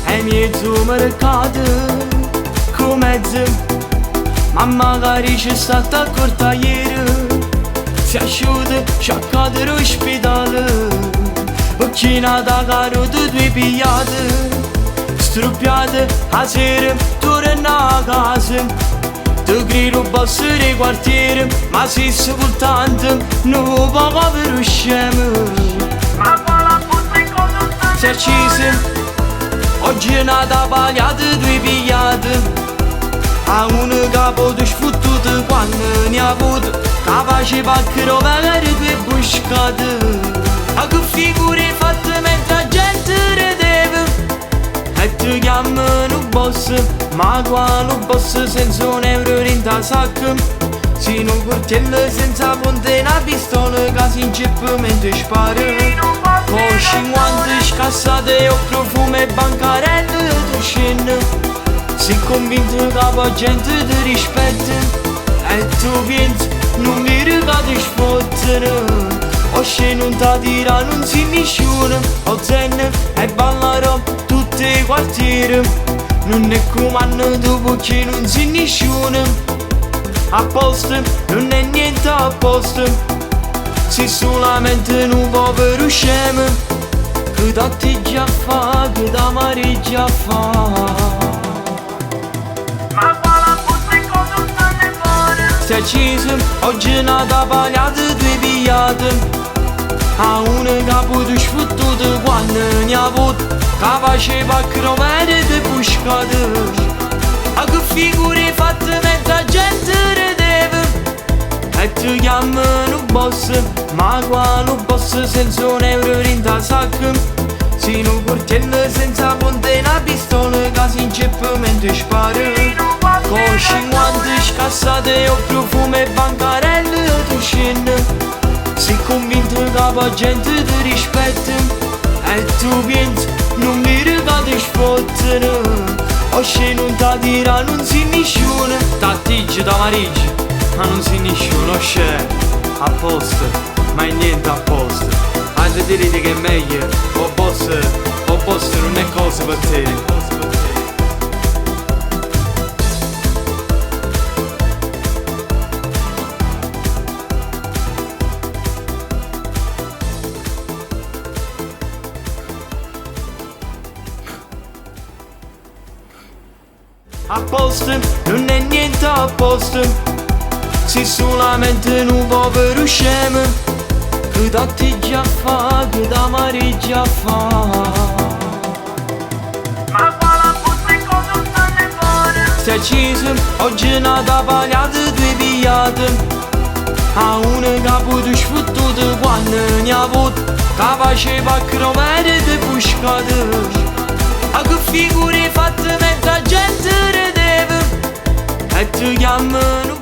è mezzo mercato, con mezzo, ma magari c'è stata accorta ieri, si è asciutta, sciaccata all'ospedale, macchina da carote due pigliate, struppiate a sera, torna a casa, ti grido basso dei quartieri, ma si soltanto non paga per scemo. Si è accesa, oggi è nata pagliata due pigliate, a un capo di sfottuto quando ne ha avuto, capace pacchero magari due buscate. A che figure fatte mentre la gente rideva, e ti chiamano boss, ma quale boss senza un euro in tasacca? Si non coltello senza ponte, una pistola che si inceppa mentre spara, con 50 scassate e profumo e bancarelle tu scende. Sei convinto che la gente ti rispetta, e tu pensi non mi ricadi sfottere. O se non ti tira non si nessuno, o zenne e ballerò tutti i quartieri. Non è comando dopo che non si nessuno, a posto, non è niente a posto, sei solamente un povero scemo, che da te già fa, che da mare già fa. Ma quale fosse in cosa stanno fuori? Si è acceso, oggi è nata pagliata due pigliate, a un capo di sfottuto quando ne ha avuto, capace pacchero mere di buscate. A che figure fatte mentre la gente rideva, e ti chiamano boss, ma quale boss senza un euro in tasacca? Si un coltello senza ponte, una pistola che si inceppa mentre spara, con 50 scassate e profumo e bancarelle tu scende. Sei convinto che la gente ti rispetta, e tu pensi non mi ricadi sfottere. O se non ti tira non si nessuno, tattiggi da mariggi, ma non si nessuno, c'è a posto, ma è niente a posto. Anzi direte che è meglio, o boss non è cosa per te. A posto, non è niente a posto, sei solamente un povero scemo, che da te già fa, che da mare già fa. Ma quale fosse in cosa stanno fuori? Si è acceso, oggi è nata pagliata due pigliate, a un capo di sfottuto quando ne ha avuto, capace pacchero mere di buscate. A che figure fatte mentre la gente rideva, e ti chiamano